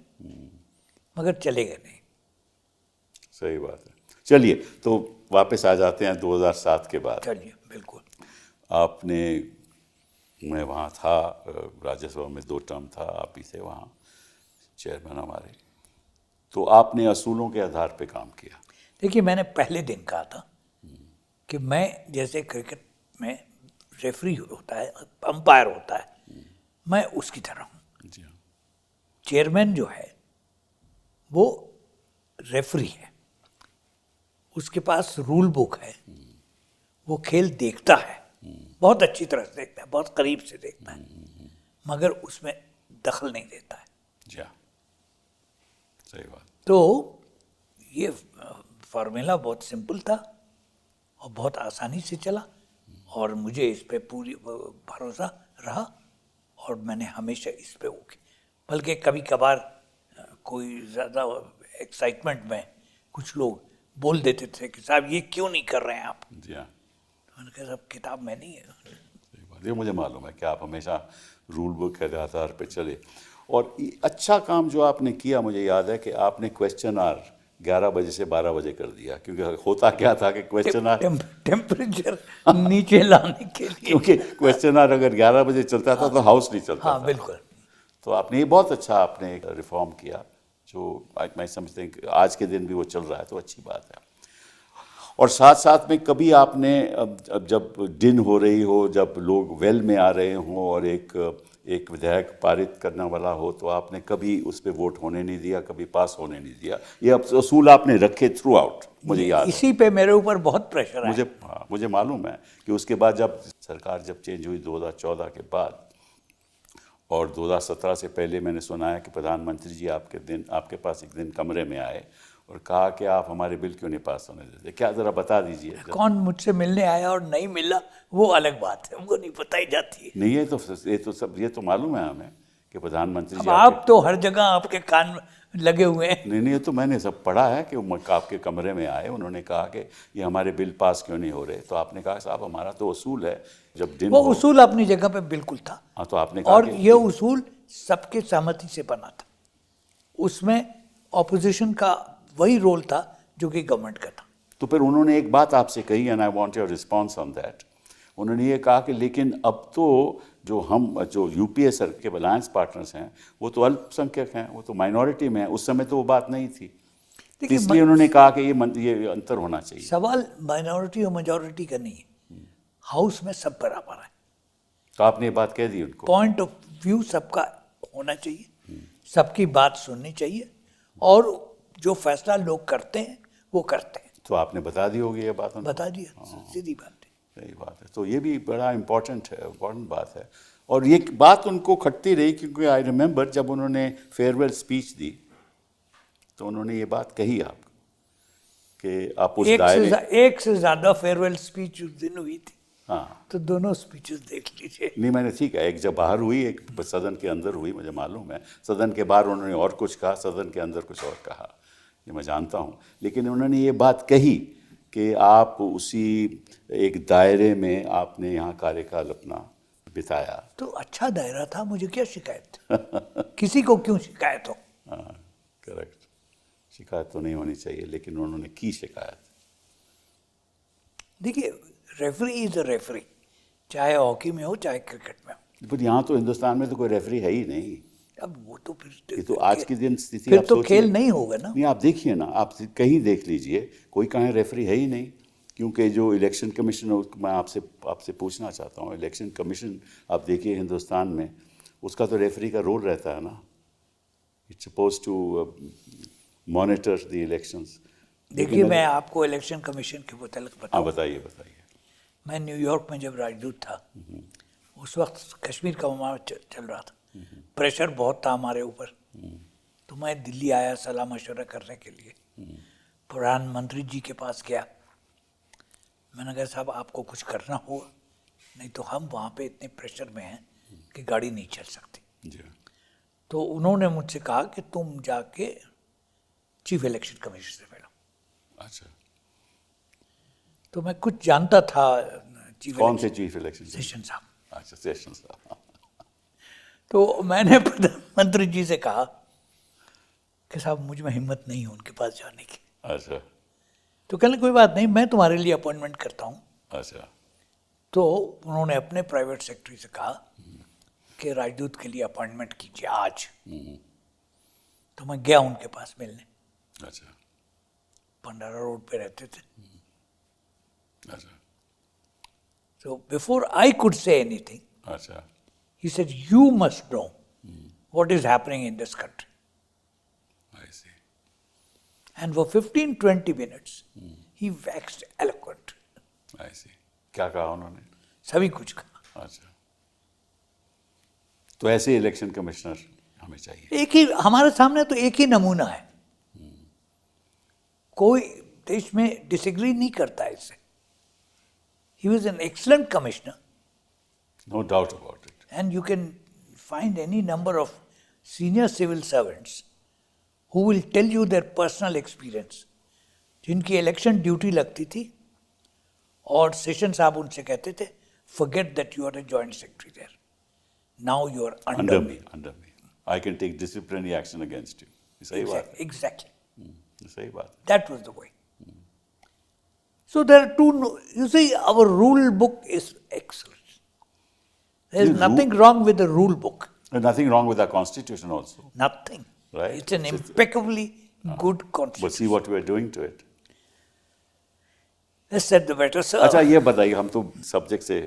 मगर चलेगा नहीं। सही बात है। चलिए तो वापस आ जाते हैं 2007 के बाद। चलिए, बिल्कुल। आपने, मैं वहाँ था, राज्यसभा में 2 टर्म था, आप ही थे वहाँ चेयरमैन हमारे। तो आपने असूलों के आधार पे काम किया। देखिए मैंने पहले दिन कहा था कि मैं, जैसे क्रिकेट में रेफरी होता है, अंपायर होता है, मैं उसकी तरह हूँ। जी हाँ। चेयरमैन जो है वो रेफरी है, उसके पास रूल बुक है, वो खेल देखता है, बहुत अच्छी तरह से देखता है, बहुत करीब से देखता है, मगर उसमें दखल नहीं देता है। जी हाँ, सही बात। तो ये फार्मूला बहुत सिंपल था और बहुत आसानी से चला, और मुझे इस पे पूरी भरोसा रहा, और मैंने हमेशा इस पे ओके। बल्कि कभी कभार कोई ज़्यादा एक्साइटमेंट में कुछ लोग बोल देते थे कि साहब ये क्यों नहीं कर रहे हैं आप। जी हाँ, तो मैंने कहा साहब किताब में नहीं है। सही बात। ये मुझे मालूम है कि आप हमेशा रूल बुक के आधार पे चले। और अच्छा काम जो आपने किया, मुझे याद है कि आपने क्वेश्चन आवर 11 बजे से 12 बजे कर दिया, क्योंकि होता क्या था कि क्वेश्चन आवर टेम्परेचर नीचे लाने के लिए, क्योंकि क्वेश्चन आवर अगर 11 बजे चलता था तो हाउस नहीं चलता हाँ था। बिल्कुल। तो आपने ये बहुत अच्छा आपने रिफॉर्म किया, जो मैं समझते हैं कि आज के दिन भी वो चल रहा है, तो अच्छी बात है। और साथ साथ में कभी आपने अब जब दिन हो रही हो, जब लोग वेल में आ रहे हों और एक विधेयक पारित करने वाला हो, तो आपने कभी उस पर वोट होने नहीं दिया, कभी पास होने नहीं दिया। ये असूल आपने रखे थ्रू आउट, मुझे याद है। इसी पे मेरे ऊपर बहुत प्रेशर है। मुझे मालूम है कि उसके बाद जब सरकार चेंज हुई 2014 के बाद, और 2017 से पहले मैंने सुना है कि प्रधानमंत्री जी आपके पास एक दिन कमरे में आए और कहा कि आप हमारे बिल क्यों नहीं पास होने देते। क्या ज़रा बता दीजिए। कौन मुझसे मिलने आया और नहीं मिला वो अलग बात है, वो नहीं बताई जाती है। नहीं, ये तो मालूम है हमें कि प्रधानमंत्री जी आप तो हर जगह आपके कान लगे हुए हैं। नहीं, ये तो मैंने सब पढ़ा है कि वो आपके कमरे में आए, उन्होंने कहा कि ये हमारे बिल पास क्यों नहीं हो रहे। तो आपने कहा साहब हमारा तो उसूल है जब दिन वो उसूल अपनी जगह पे बिल्कुल था। हाँ, तो आपने कहा और कि ये उसूल सबके सहमति से बना था। उसमें ऑपोजिशन का वही रोल था जो कि गवर्नमेंट का था। तो फिर उन्होंने एक बात आपसे कही, and I want your response on that. उन्होंने ये कहा कि लेकिन अब तो जो यूपीए सर के अलायंस पार्टनर्स हैं वो तो अल्पसंख्यक हैं, वो तो माइनॉरिटी में हैं। उस समय तो वो बात नहीं थी, इसलिए उन्होंने कहा कि ये अंतर होना चाहिए। सवाल माइनॉरिटी और मेजॉरिटी का नहीं है, हाउस में सब बराबर है। तो आपने ये बात कह दी उनको। पॉइंट ऑफ व्यू सबका होना चाहिए, सबकी बात सुननी चाहिए, और जो फैसला लोग करते हैं वो करते हैं। तो आपने बता दी होगी ये बात उनको? बता दिया, सीधी बात है। सही बात है। तो ये भी बड़ा इम्पोर्टेंट बात है। और ये बात उनको खटती रही, क्योंकि आई रिमेंबर जब उन्होंने फेयरवेल स्पीच दी तो उन्होंने ये बात कही आपको कि आप उस दायरे एक से ज़्यादा फेयरवेल स्पीच उस दिन हुई थी। हाँ, तो दोनों स्पीचेस देख लीजिए। नहीं, मैंने ठीक है, एक जब बाहर हुई, एक सदन के अंदर हुई, मुझे मालूम है। सदन के बाहर उन्होंने और कुछ कहा, सदन के अंदर कुछ और कहा, ये मैं जानता हूँ। लेकिन उन्होंने ये बात कही कि आप उसी एक दायरे में आपने यहाँ कार्यकाल अपना बिताया। तो अच्छा दायरा था, मुझे क्या शिकायत किसी को क्यों शिकायत हो। हाँ, करेक्ट। शिकायत तो नहीं होनी चाहिए, लेकिन उन्होंने की शिकायत। देखिए रेफरी इज अ रेफरी, चाहे हॉकी में हो चाहे क्रिकेट में हो। पर यहाँ तो हिंदुस्तान में तो कोई रेफरी है ही नहीं। अब वो तो फिर ये तो आज के दिन स्थिति फिर आप तो सोचिए। खेल नहीं होगा ना। नहीं, आप देखिए ना, आप कहीं देख लीजिए, कोई कहीं रेफरी है ही नहीं। क्योंकि जो इलेक्शन कमीशन, मैं आपसे पूछना चाहता हूँ, इलेक्शन कमीशन आप देखिए हिंदुस्तान में, उसका तो रेफरी का रोल रहता है ना। It's suppose to monitor the elections. देखिए, मैं आपको इलेक्शन कमीशन के मुतालिक हाँ, बताऊँ। बताइए बताइए। मैं न्यूयॉर्क में जब राजदूत था, उस वक्त कश्मीर का मामला चल रहा था, प्रेशर बहुत था हमारे ऊपर। तो मैं दिल्ली आया सलाह मशवरा करने के लिए। प्रधानमंत्री जी के पास गया, मैंने कहा साहब आपको कुछ करना होगा, नहीं तो हम वहाँ पे इतने प्रेशर में हैं कि गाड़ी नहीं चल सकती। जी। तो उन्होंने मुझसे कहा कि तुम जाके चीफ इलेक्शन कमीशन से मिलो। अच्छा, तो मैं कुछ जानता था कौन से चीफ इलेक्शन? सेशन साहब। अच्छा, सेशन साहब। तो मैंने प्रधानमंत्री जी से कहा कि साहब मुझ में हिम्मत नहीं है उनके पास जाने की। अच्छा तो कहने कोई बात नहीं, मैं तुम्हारे लिए अपॉइंटमेंट करता हूँ। अच्छा। तो उन्होंने अपने प्राइवेट सेक्रेटरी से कहा कि राजदूत के लिए अपॉइंटमेंट कीजिए आज। तो मैं गया उनके पास मिलने। अच्छा भंडारा रोड पे रहते थे। अच्छा So before I could say anything, अच्छा। he said, "You must know what is happening in this country." I see. And for 15-20 minutes, he waxed eloquent. I see. क्या कहा उन्होंने? सभी कुछ कहा। अच्छा, तो ऐसे इलेक्शन कमिश्नर हमें चाहिए। एक ही हमारे सामने तो एक ही नमूना है, कोई देश में डिसएग्री नहीं करता है इससे। He was an excellent commissioner, No doubt about it. and you can find any number of senior civil servants who will tell you their personal experience, जिनकी इलेक्शन ड्यूटी लगती थी और सेशन साहब उनसे कहते थे, forget that you are a joint secretary there. Now you are under me. Under me. I can take disciplinary action against you. ये सही बात है। Exactly. ये सही बात है। That was the way. So there are two, you see, our rule book is excellent. There is The nothing wrong with the rule book. And nothing wrong with our constitution also. Nothing. Right. It's an impeccably good But constitution. see what we are doing to it. Let's set the better, sir. अच्छा, ये बताइए, हम तो subject से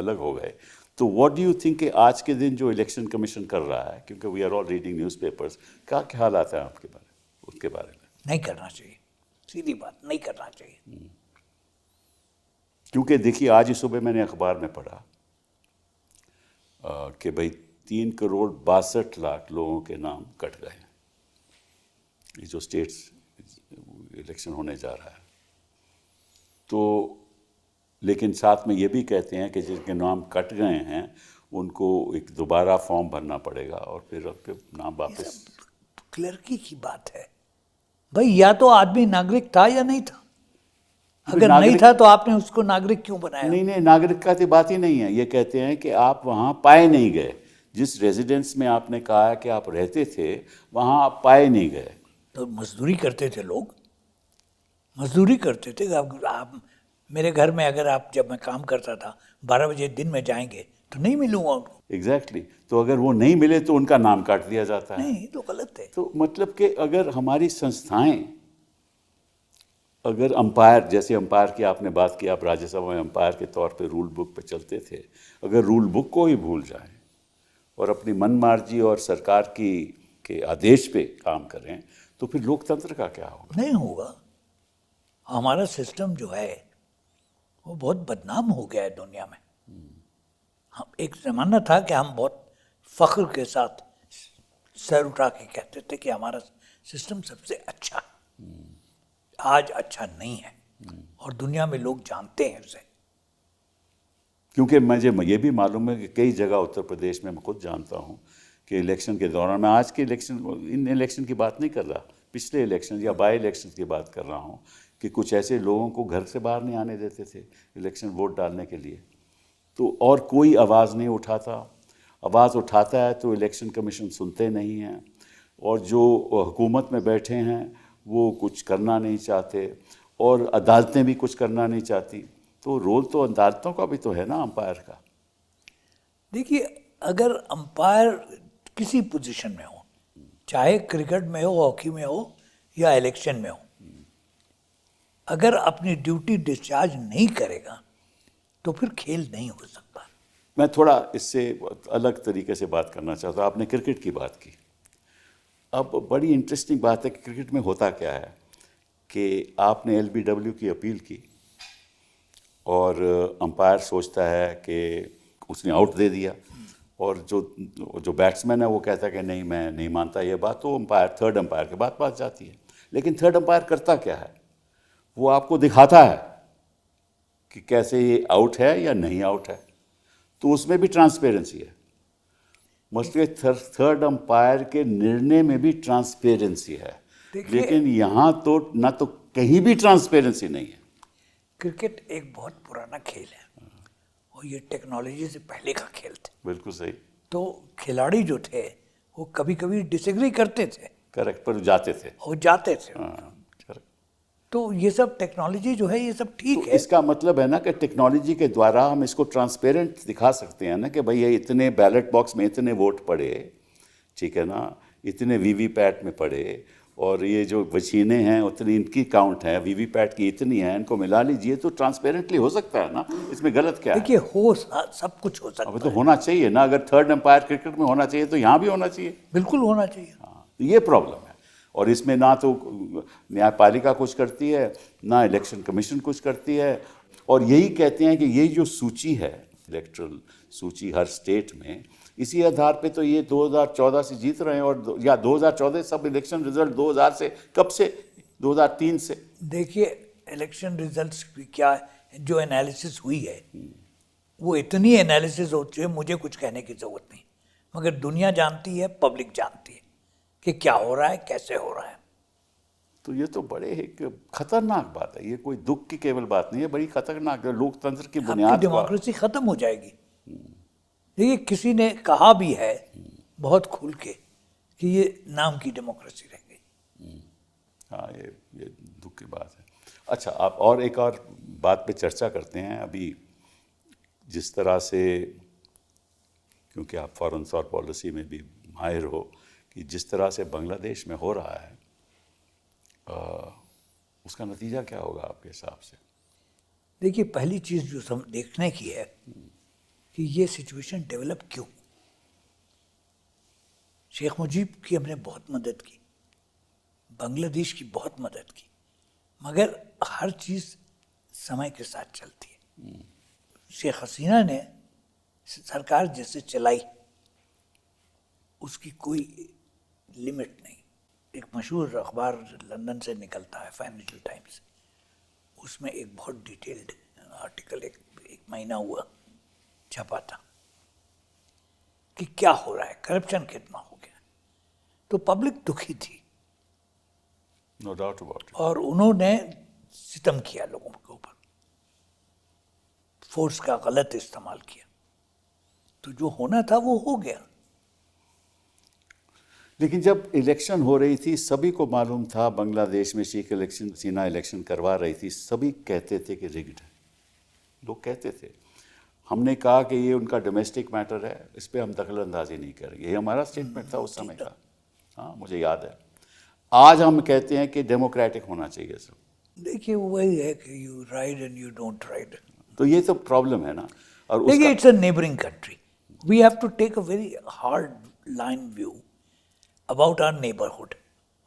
अलग हो गए, तो व्हाट डू यू थिंक कि आज के दिन जो इलेक्शन कमीशन कर रहा है, क्योंकि we are all reading newspapers, क्या ख्याल आता है आपके उसके बारे में? नहीं करना चाहिए, सीधी बात, नहीं करना चाहिए। क्योंकि देखिए, आज ही सुबह मैंने अखबार में पढ़ा कि भाई 3,62,00,000 लोगों के नाम कट गए हैं, ये जो स्टेट्स इलेक्शन होने जा रहा है। तो लेकिन साथ में ये भी कहते हैं कि जिनके नाम कट गए हैं उनको एक दोबारा फॉर्म भरना पड़ेगा और फिर नाम वापस। क्लर्की की बात है भाई, या तो आदमी नागरिक था या नहीं था। अगर नहीं था तो आपने उसको नागरिक क्यों बनाया? नहीं नहीं, नागरिकता की बात ही नहीं है। ये कहते हैं कि आप वहाँ पाए नहीं गए, जिस रेजिडेंस में आपने कहा कि आप रहते थे वहाँ आप पाए नहीं गए। तो मजदूरी करते थे लोग, मजदूरी करते थे। आप मेरे घर में अगर आप, जब मैं काम करता था, 12 बजे दिन में जाएंगे तो नहीं मिलूंगा उनको। एग्जैक्टली तो अगर वो नहीं मिले तो उनका नाम काट दिया जाता है। नहीं, तो गलत है। तो मतलब कि अगर हमारी संस्थाएं, अगर अंपायर, जैसे अंपायर की आपने बात की, आप राज्यसभा में अंपायर के तौर पे रूल बुक पे चलते थे, अगर रूल बुक को ही भूल जाएं और अपनी मनमर्जी और सरकार के आदेश पे काम करें तो फिर लोकतंत्र का क्या होगा? नहीं होगा। हमारा सिस्टम जो है वो बहुत बदनाम हो गया है दुनिया में। हम, एक ज़माना था कि हम बहुत फख्र के साथ सर उठा के कहते थे कि हमारा सिस्टम सबसे अच्छा है। आज अच्छा नहीं है और दुनिया में लोग जानते हैं उसे। क्योंकि मुझे ये भी मालूम है कि कई जगह उत्तर प्रदेश में मैं खुद जानता हूँ कि इलेक्शन के दौरान, मैं आज के इलेक्शन, इन इलेक्शन की बात नहीं कर रहा, पिछले इलेक्शन या बाई इलेक्शन की बात कर रहा हूँ, कि कुछ ऐसे लोगों को घर से बाहर नहीं आने देते थे इलेक्शन वोट डालने के लिए। तो और कोई आवाज़ नहीं उठाता, आवाज़ उठाता है तो इलेक्शन कमीशन सुनते नहीं हैं, और जो हुकूमत में बैठे हैं वो कुछ करना नहीं चाहते, और अदालतें भी कुछ करना नहीं चाहती। तो रोल तो अदालतों का भी तो है ना, अंपायर का। देखिए, अगर अंपायर किसी पोजीशन में हो, चाहे क्रिकेट में हो, हॉकी में हो या इलेक्शन में हो, अगर अपनी ड्यूटी डिस्चार्ज नहीं करेगा तो फिर खेल नहीं हो सकता। मैं थोड़ा इससे अलग तरीके से बात करना चाहता हूँ। आपने क्रिकेट की बात की। अब बड़ी इंटरेस्टिंग बात है कि क्रिकेट में होता क्या है कि आपने एलबीडब्ल्यू की अपील की और अंपायर सोचता है कि उसने आउट दे दिया, और जो बैट्समैन है वो कहता है कि नहीं, मैं नहीं मानता ये बात, तो अंपायर, थर्ड अंपायर के बाद बात जाती है। लेकिन थर्ड अंपायर करता क्या है, वो आपको दिखाता है कि कैसे ये आउट है या नहीं आउट है, तो उसमें भी ट्रांसपेरेंसी है। मतलब थर्ड अंपायर के निर्णय में भी ट्रांसपेरेंसी है, लेकिन यहाँ तो ना तो कहीं भी ट्रांसपेरेंसी नहीं है। क्रिकेट एक बहुत पुराना खेल है और ये टेक्नोलॉजी से पहले का खेल था। बिल्कुल सही। तो खिलाड़ी जो थे वो कभी कभी डिसएग्री करते थे, करेक्ट, पर जाते थे, वो जाते थे। करेक्ट। तो ये सब टेक्नोलॉजी जो है ये सब ठीक तो है। इसका मतलब है ना कि टेक्नोलॉजी के द्वारा हम इसको ट्रांसपेरेंट दिखा सकते हैं ना कि भाई ये इतने बैलेट बॉक्स में इतने वोट पड़े, ठीक है ना, इतने वीवीपैट में पड़े, और ये जो मशीनें हैं उतनी इनकी काउंट है, वीवीपैट की इतनी है, इनको मिला लीजिए, तो ट्रांसपेरेंटली हो सकता है ना। इसमें गलत क्या है? देखिए, हो सब कुछ हो सकता अब तो होना चाहिए ना। अगर थर्ड अंपायर क्रिकेट में होना चाहिए तो यहाँ भी होना चाहिए। बिल्कुल होना चाहिए। हाँ, तो ये प्रॉब्लम है। और इसमें ना तो न्यायपालिका कुछ करती है, ना इलेक्शन कमीशन कुछ करती है, और यही कहते हैं कि ये जो सूची है, इलेक्ट्रल सूची हर स्टेट में, इसी आधार पे तो ये 2014 से जीत रहे हैं, और या 2014 सब इलेक्शन रिजल्ट 2000 से, कब से, 2003 से। देखिए, इलेक्शन रिजल्ट्स की क्या जो एनालिसिस हुई है वो इतनी एनालिसिस होती है, मुझे कुछ कहने की जरूरत नहीं, मगर दुनिया जानती है, पब्लिक जानती है कि क्या हो रहा है, कैसे हो रहा है। तो ये तो बड़े एक खतरनाक बात है। ये कोई दुख की केवल बात नहीं है, बड़ी खतरनाक है। लोकतंत्र की बुनियाद, डेमोक्रेसी खत्म हो जाएगी। देखिए, किसी ने कहा भी है बहुत खुल के कि ये नाम की डेमोक्रेसी रह गई। हाँ, ये दुख की बात है। अच्छा, आप और एक और बात पे चर्चा करते हैं। अभी जिस तरह से, क्योंकि आप फॉरेन और पॉलिसी में भी माहिर हो, कि जिस तरह से बांग्लादेश में हो रहा है, उसका नतीजा क्या होगा आपके हिसाब से? देखिए, पहली चीज़ जो देखने की है कि ये सिचुएशन डेवलप क्यों। शेख मुजीब की हमने बहुत मदद की, बांग्लादेश की बहुत मदद की, मगर हर चीज़ समय के साथ चलती है। शेख हसीना ने सरकार जैसे चलाई उसकी कोई लिमिट नहीं। एक मशहूर अखबार लंदन से निकलता है, फाइनेंशियल टाइम्स, उसमें एक बहुत डिटेल्ड आर्टिकल एक महीना हुआ छपा था कि क्या हो रहा है, करप्शन कितना हो गया। तो पब्लिक दुखी थी, नो डाउट अबाउट इट, और उन्होंने सितम किया लोगों के ऊपर, फोर्स का गलत इस्तेमाल किया। तो जो होना था वो हो गया। लेकिन जब इलेक्शन हो रही थी, सभी को मालूम था बांग्लादेश में शेख हसीना इलेक्शन करवा रही थी, सभी कहते थे कि रिग्ड है, लोग कहते थे। हमने कहा कि ये उनका डोमेस्टिक मैटर है, इस पर हम दखल अंदाजी नहीं करेंगे, ये हमारा स्टेटमेंट था उस समय का। हाँ, मुझे याद है। आज हम कहते हैं कि डेमोक्रेटिक होना चाहिए सब। देखिए, वही है कि you ride and you don't ride. तो ये तो प्रॉब्लम है ना। और देखिए, it's a neighbouring country, we have to take a very hard line view about our neighbourhood.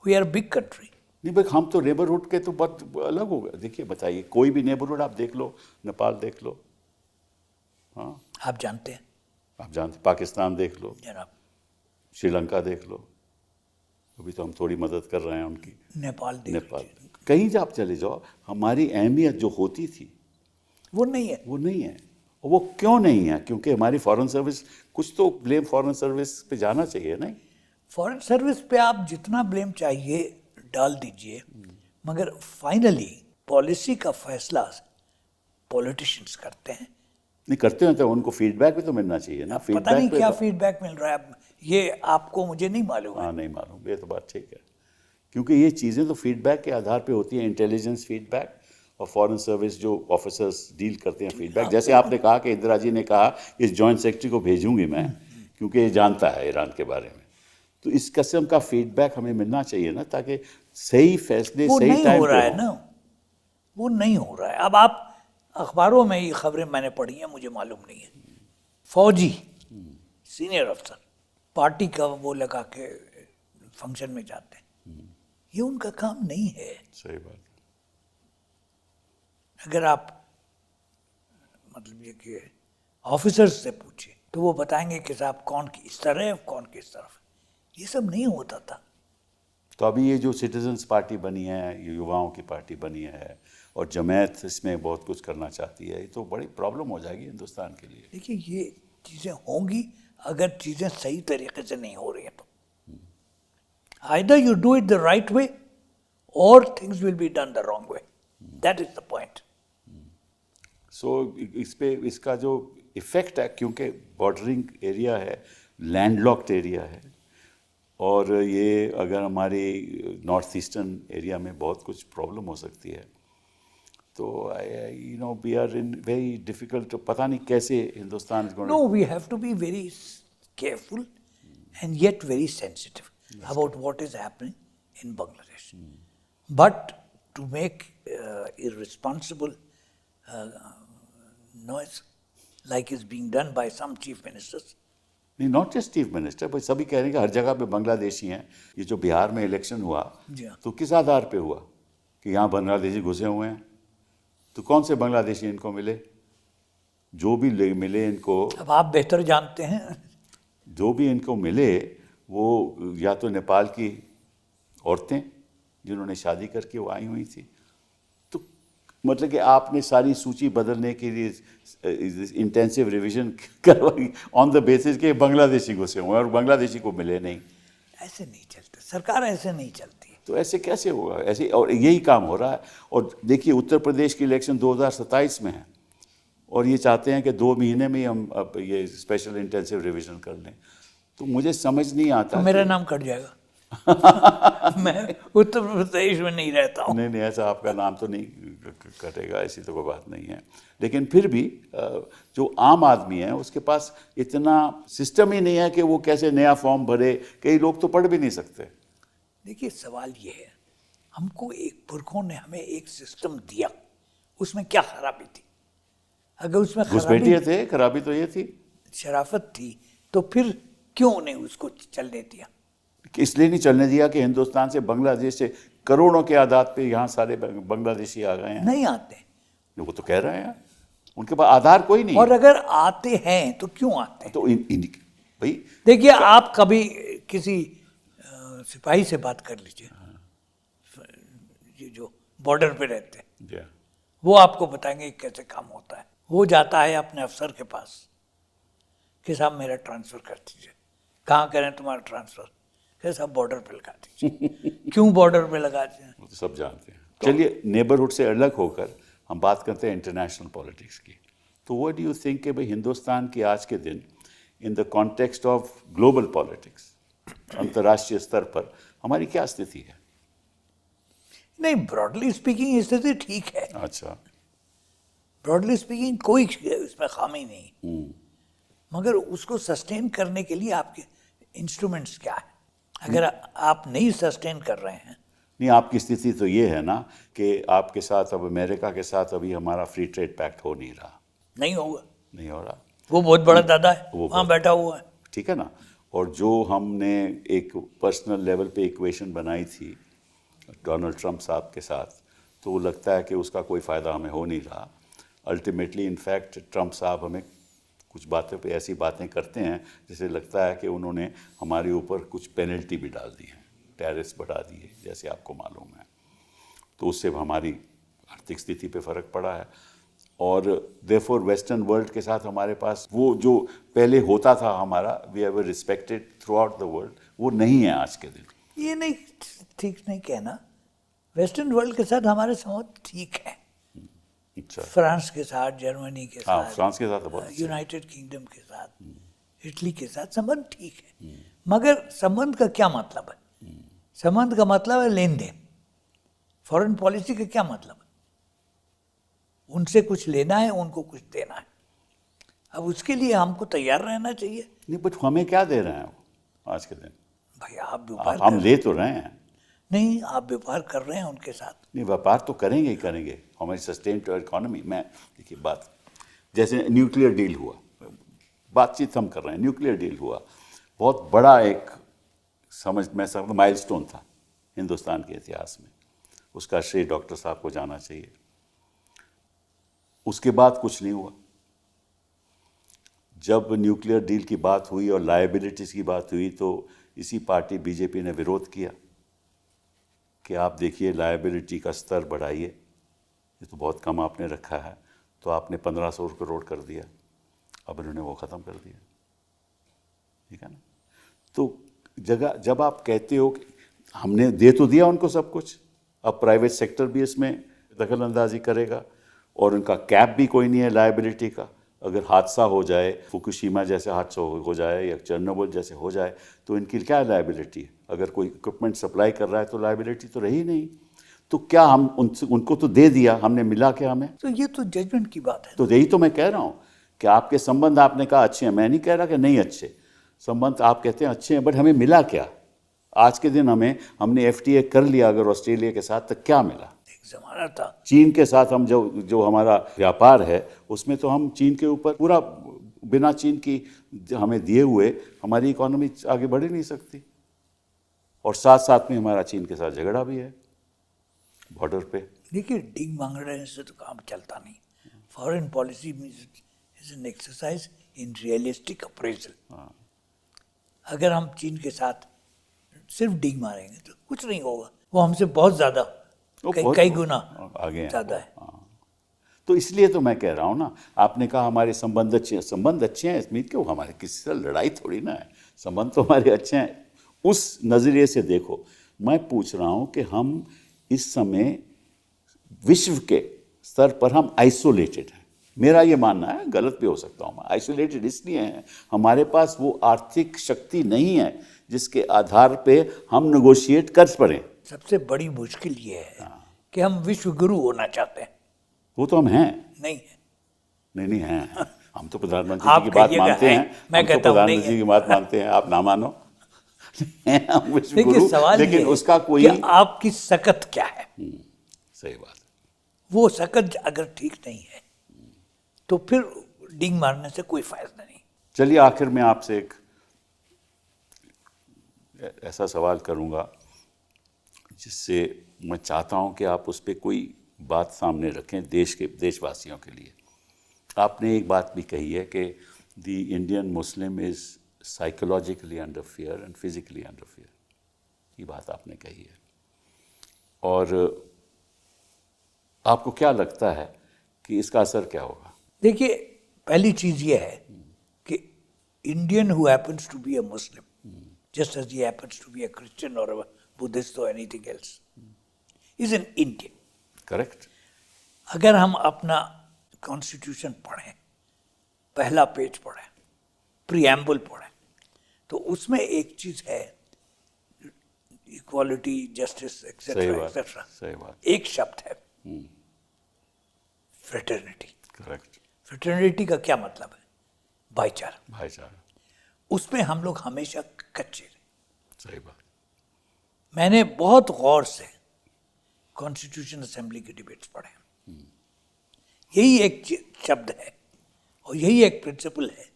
We are big country. नहीं भाई, हम तो नेबरहुड के तो बहुत अलग हो गए। देखिए, बताइए, कोई भी नेबरहुड आप देख लो, नेपाल देख लो, हाँ आप जानते हैं, आप जानते, पाकिस्तान देख लो, जनाब, श्रीलंका देख लो, अभी तो हम थोड़ी मदद कर रहे हैं उनकी, नेपाल देख नेपाल, लीजिए। कहीं आप चले जाओ, हमारी अहमियत जो होती थी वो नहीं है। वो नहीं है। और वो क्यों नहीं है? क्योंकि हमारी फॉरेन सर्विस, कुछ तो ब्लेम फॉरेन सर्विस पे जाना चाहिए। नहीं, फॉरेन सर्विस पे आप जितना ब्लेम चाहिए डाल दीजिए, मगर फाइनली पॉलिसी का फैसला पॉलिटिशियंस करते हैं। नहीं करते हैं तो उनको फीडबैक भी तो मिलना चाहिए ना। पता नहीं क्या तो, फीडबैक मिल रहा है, ये आपको मुझे नहीं मालूम है। हाँ, नहीं मालूम, ये तो बात ठीक है। क्योंकि ये चीज़ें तो फीडबैक के आधार पे होती हैं, इंटेलिजेंस फीडबैक, और फॉरेन सर्विस जो ऑफिसर्स डील करते हैं फीडबैक, जैसे आपने कहा कि इंदिरा जी ने कहा इस जॉइंट सेक्रेटरी को भेजूंगी मैं क्योंकि ये जानता है ईरान के बारे में, तो इस किस्म का फीडबैक हमें मिलना चाहिए ना, ताकि सही फैसले वो सही नहीं टाइम हो पे रहा है हों। ना, वो नहीं हो रहा है। अब आप अखबारों में ये खबरें मैंने पढ़ी हैं, मुझे मालूम नहीं है, फौजी सीनियर अफसर पार्टी का वो लगा के फंक्शन में जाते हैं, ये उनका काम नहीं है। सही बात है। अगर आप मतलब ये कि ऑफिसर्स से पूछिए तो वो बताएंगे कि साहब कौन किस तरह है, कौन किस तरफ है। ये सब नहीं होता था। तो अभी ये जो सिटीजन्स पार्टी बनी है, ये युवाओं की पार्टी बनी है, और जमात इसमें बहुत कुछ करना चाहती है, ये तो बड़ी प्रॉब्लम हो जाएगी हिंदुस्तान के लिए। देखिए ये चीज़ें होंगी अगर चीज़ें सही तरीके से नहीं हो रही हैं तो। Either you do it the right way or things will be done the wrong way. That is the point. सो इस पे इसका जो इफ़ेक्ट है, क्योंकि बॉर्डरिंग एरिया है, लैंडलॉक्ड एरिया है, और ये अगर हमारी नॉर्थ ईस्टर्न एरिया में बहुत कुछ प्रॉब्लम हो सकती है, तो you know we are in very difficult. पता नहीं कैसे Hindustan No, we have to be very careful and yet very sensitive about what is happening in Bangladesh. But to make irresponsible noise like is being done by some chief ministers. नहीं, not just chief minister, भाई सभी कह रहे हैं कि हर जगह पे बांग्लादेशी हैं। ये जो बिहार में इलेक्शन हुआ जी हाँ। तो किस आधार पे हुआ कि यहाँ बांग्लादेशी घुसे हुए हैं? तो कौन से बांग्लादेशी इनको मिले? जो भी मिले इनको, अब आप बेहतर जानते हैं। जो भी इनको मिले वो या तो नेपाल की औरतें जिन्होंने शादी करके वो आई हुई थी, तो मतलब कि आपने सारी सूची बदलने के लिए इंटेंसिव रिवीजन करवाई ऑन द बेसिस के बांग्लादेशी घुसे हुए हैं और बांग्लादेशी को मिले नहीं। ऐसे नहीं चलते, सरकार ऐसे नहीं चलती। तो ऐसे कैसे होगा? ऐसे, और यही काम हो रहा है। और देखिए उत्तर प्रदेश की इलेक्शन 2027 में है और ये चाहते हैं कि 2 महीने में ही हम अब ये स्पेशल इंटेंसिव रिवीजन कर लें। तो मुझे समझ नहीं आता। तो मेरा नाम कट जाएगा। मैं उत्तर प्रदेश में नहीं रहता हूँ। नहीं, ऐसा आपका नाम तो नहीं कटेगा, ऐसी तो कोई बात नहीं है। लेकिन फिर भी जो आम आदमी है उसके पास इतना सिस्टम ही नहीं है कि वो कैसे नया फॉर्म भरे। कई लोग तो पढ़ भी नहीं सकते। देखिए सवाल ये है, हमको एक पुरखों ने हमें एक सिस्टम दिया, उसमें क्या खराबी थी? अगर उसमें घुसपैठिए थे, खराबी तो ये थी, शराफत थी, तो फिर क्यों उन्हें उसको चलने दिया? इसलिए नहीं चलने दिया कि हिंदुस्तान से, बांग्लादेश से करोड़ों के आदाद पे यहाँ सारे बांग्लादेशी आ गए हैं। नहीं आते, वो तो कह रहे हैं उनके पास आधार कोई नहीं। और अगर आते हैं तो क्यों आते हैं? तो भाई देखिए आप कभी किसी सिपाही से बात कर लीजिए, ये जो बॉर्डर पे रहते हैं, वो आपको बताएंगे कैसे काम होता है। वो जाता है अपने अफसर के पास कि साहब मेरा ट्रांसफ़र कर दीजिए। कहाँ करें तुम्हारा ट्रांसफ़र? कि साहब बॉर्डर पे लगा दीजिए। क्यों बॉर्डर पे लगा दीजिए? वो तो सब जानते हैं। चलिए नेबरहुड से अलग होकर हम बात करते हैं इंटरनेशनल पॉलिटिक्स की। तो व्हाट डू यू थिंक कि भाई हिंदुस्तान की आज के दिन in the context of global politics, अंतर्राष्ट्रीय स्तर पर हमारी क्या स्थिति है? नहीं, ब्रॉडली स्पीकिंग स्थिति ठीक है। अच्छा, ब्रॉडली स्पीकिंग कोई इसमें खामी नहीं, मगर उसको सस्टेन करने के लिए आपके इंस्ट्रूमेंट्स क्या है? अगर आप नहीं सस्टेन कर रहे हैं। नहीं, आपकी स्थिति तो ये है ना कि आपके साथ, अब अमेरिका के साथ अभी हमारा फ्री ट्रेड पैक्ट हो नहीं रहा। नहीं होगा, नहीं हो रहा। वो बहुत बड़ा दादा है, वो वहाँ बैठा हुआ है। ठीक है ना। और जो हमने एक पर्सनल लेवल पे इक्वेशन बनाई थी डोनाल्ड ट्रंप साहब के साथ, तो वो लगता है कि उसका कोई फ़ायदा हमें हो नहीं रहा। अल्टीमेटली इनफैक्ट ट्रंप साहब हमें कुछ बातों पे ऐसी बातें करते हैं जैसे लगता है कि उन्होंने हमारे ऊपर कुछ पेनल्टी भी डाल दी है, टैरिफ्स बढ़ा दिए, जैसे आपको मालूम है। तो उससे हमारी आर्थिक स्थिति पे फ़र्क पड़ा है। और देयरफॉर वेस्टर्न वर्ल्ड के साथ हमारे पास वो जो पहले होता था हमारा, we have respected throughout the world, वो नहीं है आज के दिन। ये नहीं, ठीक नहीं कहना। वेस्टर्न वर्ल्ड के साथ हमारे संबंध ठीक है। अच्छा, फ्रांस के साथ, जर्मनी के हाँ, साथ, फ्रांस के साथ तो बहुत यूनाइटेड किंगडम के साथ, इटली के साथ संबंध ठीक है। मगर संबंध का क्या मतलब है? संबंध का मतलब है लेन देन। फॉरेन पॉलिसी का क्या मतलब है? उनसे कुछ लेना है, उनको कुछ देना है। अब उसके लिए हमको तैयार रहना चाहिए। नहीं, बट हमें क्या दे रहे हैं वो आज के दिन? भाई आप व्यापार हम ले तो रहे हैं। नहीं, आप व्यापार कर रहे हैं उनके साथ। नहीं, व्यापार तो करेंगे ही करेंगे, हमारी सस्टेन टू इकोनॉमी। मैं देखिए बात, जैसे न्यूक्लियर डील हुआ, बातचीत हम कर रहे हैं, न्यूक्लियर डील हुआ, बहुत बड़ा एक मैं समझ माइलस्टोन था हिंदुस्तान के इतिहास में, उसका श्रेय डॉक्टर साहब को जाना चाहिए। उसके बाद कुछ नहीं हुआ। जब न्यूक्लियर डील की बात हुई और लायबिलिटीज़ की बात हुई तो इसी पार्टी बीजेपी ने विरोध किया कि आप देखिए लायबिलिटी का स्तर बढ़ाइए, ये तो बहुत कम आपने रखा है। तो आपने 1500 करोड़ कर दिया, अब इन्होंने वो ख़त्म कर दिया। ठीक है ना? तो जब आप कहते हो कि हमने दे तो दिया उनको सब कुछ, अब प्राइवेट सेक्टर भी इसमें दखल अंदाजी करेगा, और उनका कैप भी कोई नहीं है लायबिलिटी का। अगर हादसा हो जाए, फुकुशिमा जैसे हादसा हो जाए या चेरनोबिल जैसे हो जाए, तो इनकी क्या लायबिलिटी है? अगर कोई इक्विपमेंट सप्लाई कर रहा है तो लायबिलिटी तो रही नहीं। तो क्या हम उनको तो दे दिया हमने, मिला क्या हमें? तो ये तो जजमेंट की बात है। तो यही तो मैं कह रहा हूँ कि आपके संबंध, आपने कहा अच्छे हैं, मैं नहीं कह रहा कि नहीं अच्छे संबंध, आप कहते हैं अच्छे हैं, बट हमें मिला क्या आज के दिन? हमने FTA कर लिया अगर ऑस्ट्रेलिया के साथ, तो क्या मिला? एक जमाना था चीन के साथ हम जो हमारा व्यापार है उसमें तो हम चीन के ऊपर पूरा, बिना चीन की हमें दिए हुए हमारी इकोनॉमी आगे बढ़ ही नहीं सकती। और साथ साथ में हमारा चीन के साथ झगड़ा भी है बॉर्डर पे। देखिए, डींग मांग रहे से तो काम चलता नहीं। Foreign policy is an exercise in realistic appraisal. अगर हम चीन के साथ सिर्फ डींग मारेंगे तो कुछ नहीं होगा, वो हमसे बहुत ज़्यादा, कई गुना आगे ज़्यादा है। तो इसलिए तो मैं कह रहा हूँ ना, आपने कहा हमारे संबंध अच्छे हैं, इसमें क्यों, हमारे किसी से लड़ाई थोड़ी ना है, संबंध तो हमारे अच्छे हैं। उस नज़रिए से देखो, मैं पूछ रहा हूँ कि हम इस समय विश्व के स्तर पर हम आइसोलेटेड हैं। मेरा ये मानना है, गलत भी हो सकता हूँ मैं, आइसोलेटेड इसलिए हैं हमारे पास वो आर्थिक शक्ति नहीं है जिसके आधार पे हम नेगोशिएट कर पड़ें। सबसे बड़ी मुश्किल ये है कि हम विश्व गुरु होना चाहते हैं। वो तो हम हैं। नहीं है। नहीं हैं। हम तो प्रधानमंत्री जी की बात मानते हैं, मैं कहता हूं प्रधानमंत्री जी की बात मानते हैं, आप ना मानो। हम विश्व गुरु, सवाल लेकिन उसका कोई, कि आपकी सकत क्या है? सही बात है। वो सकत अगर ठीक नहीं है तो फिर डींग मारने से कोई फायदा नहीं। चलिए, आखिर में आपसे एक ऐसा सवाल करूंगा जिससे मैं चाहता हूं कि आप उस पर कोई बात सामने रखें देशवासियों के लिए। आपने एक बात भी कही है कि the Indian Muslim is psychologically under fear and physically under fear, ये बात आपने कही है। और आपको क्या लगता है कि इसका असर क्या होगा? देखिए, पहली चीज़ ये है कि Indian who happens to be a Muslim, just as he happens to be a Christian or a Buddhist or anything else, is an Indian. Correct. अगर हम अपना कॉन्स्टिट्यूशन पढ़ें, पहला पेज पढ़ें, प्रीएम्बल पढ़ें, तो उसमें एक चीज़ है, इक्वालिटी, जस्टिस, एक्सेट्रा एक्सेट्रा। सही बात। एक शब्द है, फ्रेटर्निटी। करेक्ट। फ्रेटर्निटी का क्या मतलब है? भाईचारा। भाईचारा। उसमें हम लोग हमेशा कच्चे रहे। सही बात। मैंने बहुत गौर से कॉन्स्टिट्यूशन असेंबली के डिबेट्स पढ़े। यही एक शब्द है और यही एक प्रिंसिपल है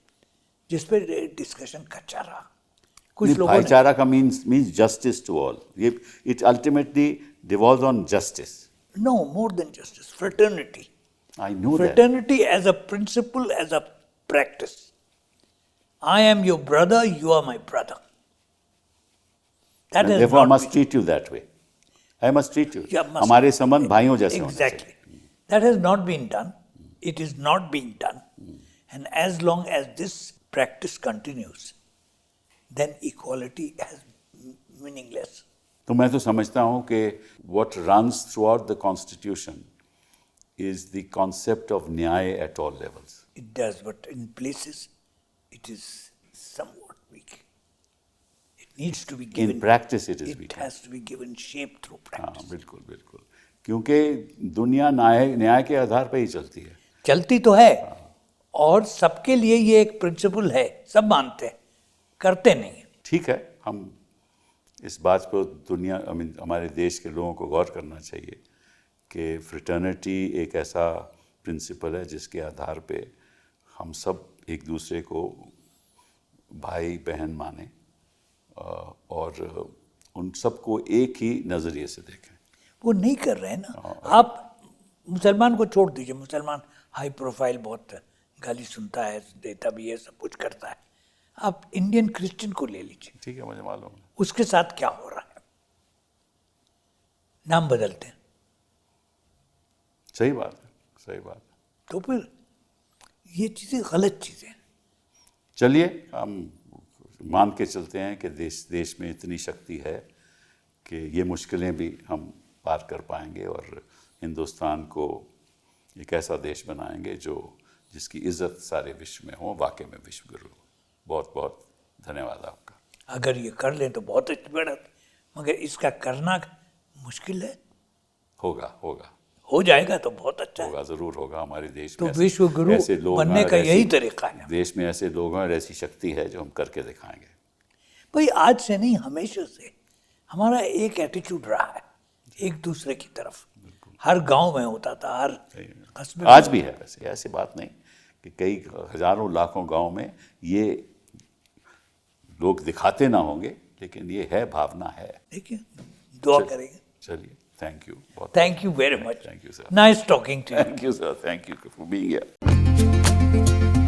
जिस पर डिस्कशन कच्चा रहा। कुछ लोगों ने भाईचारा का मीन्स जस्टिस टू ऑल। ये it ultimately devolves on justice. No, more than justice, fraternity. I know that. Fraternity as a principle, as a practice. I am your brother, you are my brother. That And has therefore I not must been, treat you that way. I must treat you. Yeah, must. हमारे संबंध भाइयों जैसे होने चाहिए। Exactly. That has not been done. It is not being done. And as long as this practice continues, then equality is meaningless. तो मैं तो समझता हूँ कि what runs throughout the Constitution is the concept of न्याय at all levels. It does, but in places it is somewhat weak. It needs to be given. In practice it is It weak. has to be given shape through practice. हाँ, बिल्कुल बिल्कुल। क्योंकि दुनिया न्याय के आधार पर ही चलती है। चलती तो है, और सबके लिए ये एक प्रिंसिपल है, सब मानते हैं, करते नहीं। ठीक है, हम इस बात पर दुनिया हमारे देश के लोगों को गौर करना चाहिए कि फ्रेटर्निटी एक ऐसा प्रिंसिपल है जिसके आधार पे हम सब एक दूसरे को भाई बहन माने और उन सबको एक ही नज़रिए से देखें। वो नहीं कर रहे हैं ना। आप मुसलमान को छोड़ दीजिए, मुसलमान हाई प्रोफाइल बहुत गाली सुनता है, देता भी है, सब कुछ करता है। आप इंडियन क्रिश्चियन को ले लीजिए, ठीक है, मुझे मालूम है उसके साथ क्या हो रहा है। नाम बदलते हैं। सही बात है, सही बात है। तो फिर ये चीज़ें गलत चीज़ें हैं। चलिए, हम मान के चलते हैं कि देश में इतनी शक्ति है कि ये मुश्किलें भी हम पार कर पाएंगे और हिंदुस्तान को एक ऐसा देश बनाएंगे जिसकी इज्जत सारे विश्व में हो, वाकई में विश्व गुरु। बहुत बहुत धन्यवाद आपका। अगर ये कर लें तो बहुत अच्छी बात, मगर इसका करना मुश्किल है। होगा होगा हो जाएगा तो बहुत अच्छा है। होगा, जरूर होगा। हमारे देश तो में विश्व गुरु ऐसे लोग बनने हैं, का ऐसी- यही तरीका है। देश में ऐसे लोग हैं और ऐसी शक्ति है जो हम करके दिखाएंगे। भाई आज से नहीं, हमेशा से हमारा एक एटीट्यूड रहा है एक दूसरे की तरफ। हर गांव में होता था, हर कस्बे में। आज भी है, वैसे ऐसी बात नहीं कि कई हजारों लाखों गांव में ये लोग दिखाते ना होंगे, लेकिन ये है, भावना है। देखिए, दुआ करेंगे। चलिए, थैंक यू, बहुत thank you very much. Thank you sir. Nice talking to you. Thank you sir, thank you for being here.